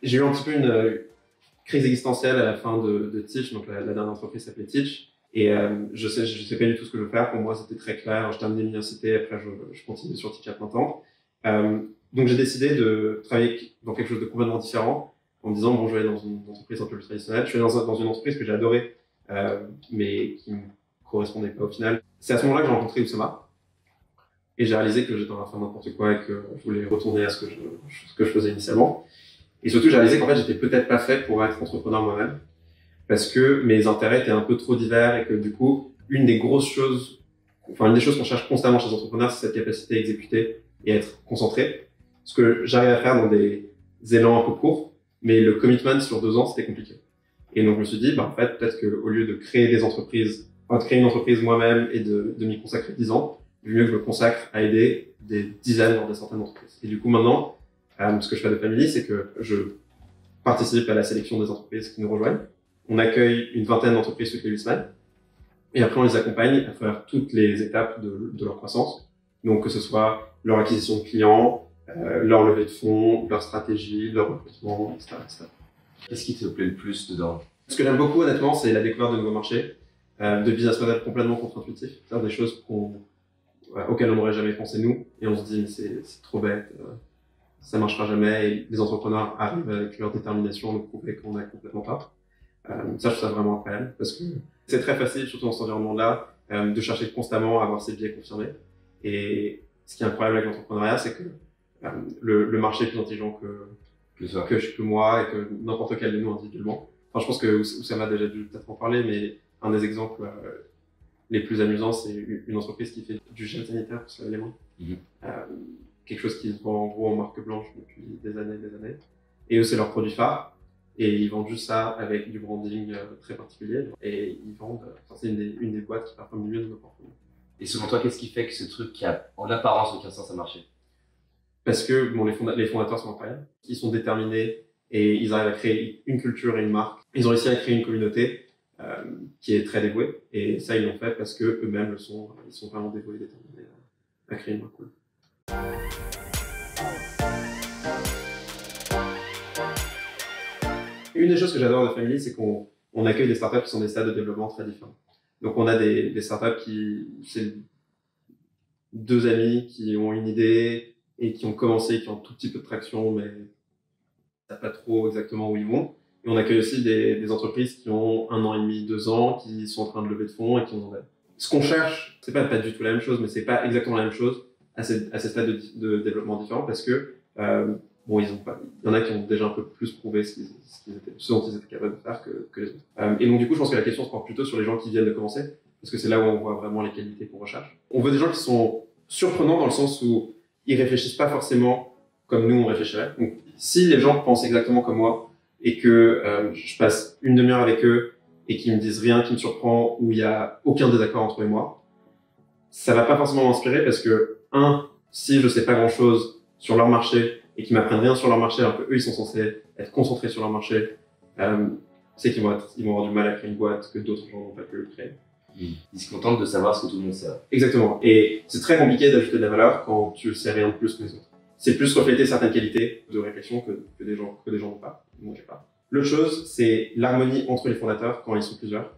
J'ai eu un petit peu une crise existentielle à la fin de Teach, donc la dernière entreprise s'appelait Teach. Et je sais pas du tout ce que je veux faire. Pour moi, c'était très clair. Je terminais l'université, après je continue sur Teach à plein temps. Donc j'ai décidé de travailler dans quelque chose de complètement différent, en me disant bon, je vais aller dans une entreprise un peu plus traditionnelle. Je suis dans une entreprise que j'ai adorée, mais qui me correspondait pas au final. C'est à ce moment-là que j'ai rencontré Oussama. Et j'ai réalisé que j'étais en train de faire n'importe quoi et que je voulais retourner à ce que je faisais initialement. Et surtout, j'ai réalisé qu'en fait, j'étais peut-être pas fait pour être entrepreneur moi-même, parce que mes intérêts étaient un peu trop divers et que du coup, une des choses qu'on cherche constamment chez les entrepreneurs, c'est cette capacité à exécuter et à être concentré. Ce que j'arrive à faire dans des élans un peu courts, mais le commitment sur 2 ans, c'était compliqué. Et donc, je me suis dit, en fait, peut-être qu'au lieu de créer des entreprises, de créer une entreprise moi-même et de m'y consacrer 10 ans, il vaut mieux que je me consacre à aider des dizaines, voire des centaines d'entreprises. Et du coup, maintenant, ce que je fais de Family, c'est que je participe à la sélection des entreprises qui nous rejoignent. On accueille une vingtaine d'entreprises toutes les 8 semaines. Et après, on les accompagne à travers toutes les étapes de leur croissance. Donc, que ce soit leur acquisition de clients, leur levée de fonds, leur stratégie, leur recrutement, etc., etc. Qu'est-ce qui te plaît le plus dedans? Ce que j'aime beaucoup, honnêtement, c'est la découverte de nouveaux marchés, de business models complètement contre-intuitifs, faire des choses auxquelles on n'aurait jamais pensé nous, et on se dit, mais c'est trop bête, ça marchera jamais, et les entrepreneurs arrivent avec leur détermination à nous prouver qu'on a complètement tort. Ça, je trouve ça vraiment incroyable, parce que c'est très facile, surtout dans cet environnement-là, de chercher constamment à avoir ses biais confirmés. Et ce qui est incroyable avec l'entrepreneuriat, c'est que le marché est plus intelligent que moi et que n'importe quel de nous individuellement. Enfin, je pense que Oussama a déjà dû peut-être en parler, mais un des exemples les plus amusants, c'est une entreprise qui fait du gel sanitaire pour se laver les mains. Quelque chose qui se vend en gros en marque blanche depuis des années. Et eux, c'est leur produit phare. Et ils vendent juste ça avec du branding très particulier. Et ils vendent, c'est une des boîtes qui performe le mieux de nos portfolios. Et selon toi, qu'est-ce qui fait que ce truc qui a en apparence aucun sens a marché? Parce que les fondateurs sont incroyables. Ils sont déterminés et ils arrivent à créer une culture et une marque. Ils ont réussi à créer une communauté qui est très dévouée. Et ça, ils l'ont fait parce que eux-mêmes ils sont vraiment dévoués et déterminés à créer une marque cool. Une des choses que j'adore de Family, c'est qu'on accueille des startups qui sont des stades de développement très différents. Donc, on a des startups c'est 2 amis qui ont une idée et qui ont commencé, qui ont un tout petit peu de traction, mais on ne sait pas trop exactement où ils vont. Et on accueille aussi des entreprises qui ont 1 an et demi, 2 ans, qui sont en train de lever de fonds et qui ont ce qu'on cherche, c'est pas du tout la même chose, mais c'est pas exactement la même chose à ces stades de développement différents, parce que il y en a qui ont déjà un peu plus prouvé ce dont ils étaient capables de faire que les autres. Et donc, du coup, je pense que la question se porte plutôt sur les gens qui viennent de commencer, parce que c'est là où on voit vraiment les qualités qu'on recherche. On veut des gens qui sont surprenants dans le sens où ils réfléchissent pas forcément comme nous on réfléchirait. Donc, si les gens pensent exactement comme moi et que je passe une demi-heure avec eux et qu'ils me disent rien qui me surprend, où il y a aucun désaccord entre eux et moi, ça va pas forcément m'inspirer, parce que si je sais pas grand-chose sur leur marché et qu'ils m'apprennent rien sur leur marché alors qu'eux ils sont censés être concentrés sur leur marché, c'est qu'ils vont avoir du mal à créer une boîte que d'autres gens n'ont pas pu créer. Ils se contentent de savoir ce que tout le monde sait. Exactement. Et c'est très compliqué d'ajouter de la valeur quand tu sais rien de plus que les autres. C'est plus refléter certaines qualités de réflexion que des gens n'ont pas. Moi, j'ai pas. L'autre chose, c'est l'harmonie entre les fondateurs quand ils sont plusieurs.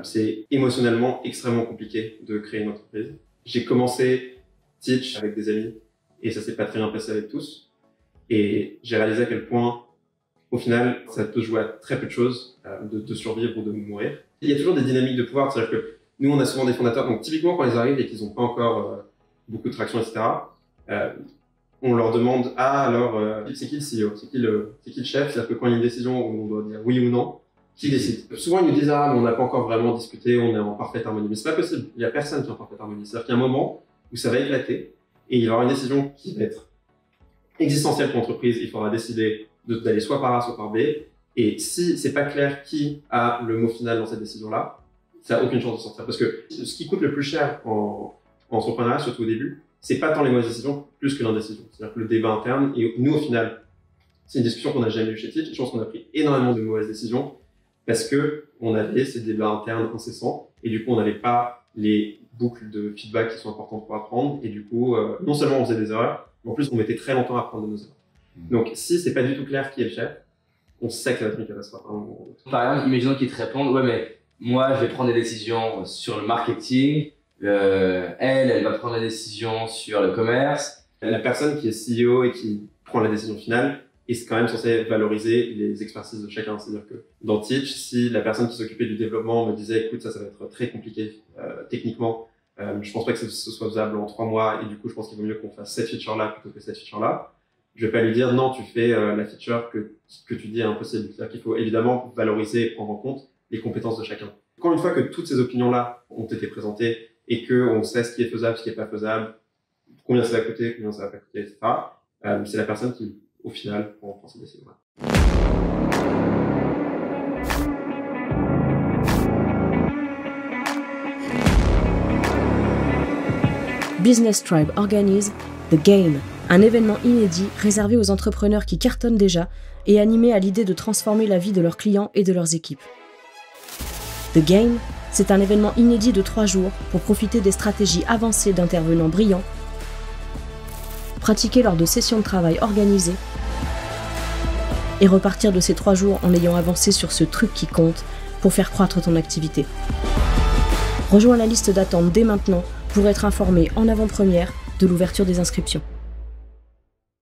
C'est émotionnellement extrêmement compliqué de créer une entreprise. J'ai commencé Teach avec des amis et ça s'est pas très bien passé avec tous. Et j'ai réalisé à quel point, au final, ça peut jouer à très peu de choses, de survivre ou de mourir. Il y a toujours des dynamiques de pouvoir, c'est-à-dire que nous, on a souvent des fondateurs, donc typiquement quand ils arrivent et qu'ils n'ont pas encore beaucoup de traction, etc., on leur demande, c'est qui le CEO, c'est qui le chef, c'est-à-dire que quand il y a une décision où on doit dire oui ou non, qui décide? Souvent, ils nous disent, mais on n'a pas encore vraiment discuté, on est en parfaite harmonie. Mais c'est pas possible, il y a personne qui est en parfaite harmonie. C'est-à-dire qu'il y a un moment où ça va éclater et il y aura une décision qui va être existentielle pour l'entreprise. Il faudra décider d'aller soit par A, soit par B. Et si c'est pas clair qui a le mot final dans cette décision-là, ça n'a aucune chance de sortir. Parce que ce qui coûte le plus cher en entrepreneuriat, surtout au début, c'est pas tant les mauvaises décisions, plus que l'indécision. C'est-à-dire que le débat interne, et nous, au final, c'est une discussion qu'on n'a jamais eue chez Teach. Je pense qu'on a pris énormément de mauvaises décisions parce que on avait ces débats internes incessants et du coup, on n'avait pas les boucles de feedback qui sont importantes pour apprendre. Et du coup, non seulement on faisait des erreurs, mais en plus, on mettait très longtemps à apprendre de nos erreurs. Donc, si c'est pas du tout clair qui est le chef, on sait que ça va être une catastrophe. Par exemple, imaginons qu'ils te répondent, ouais, mais moi, je vais prendre des décisions sur le marketing, elle va prendre la décision sur le commerce. La personne qui est CEO et qui prend la décision finale est quand même censée valoriser les expertises de chacun. C'est-à-dire que dans Teach, si la personne qui s'occupait du développement me disait, écoute, ça va être très compliqué techniquement, je pense pas que ce soit faisable en 3 mois et du coup, je pense qu'il vaut mieux qu'on fasse cette feature-là plutôt que cette feature-là. Je vais pas lui dire, non, tu fais la feature que tu dis est impossible. C'est-à-dire qu'il faut évidemment valoriser et prendre en compte les compétences de chacun. Encore une fois que toutes ces opinions-là ont été présentées et qu'on sait ce qui est faisable, ce qui est pas faisable, combien ça va coûter, combien ça va pas coûter, etc. C'est la personne qui, au final, prend cette décision-là. Business Tribe organise The Game, un événement inédit réservé aux entrepreneurs qui cartonnent déjà et animés à l'idée de transformer la vie de leurs clients et de leurs équipes. The Game, c'est un événement inédit de 3 jours pour profiter des stratégies avancées d'intervenants brillants, pratiquer lors de sessions de travail organisées et repartir de ces 3 jours en ayant avancé sur ce truc qui compte pour faire croître ton activité. Rejoins la liste d'attente dès maintenant pour être informé en avant-première de l'ouverture des inscriptions.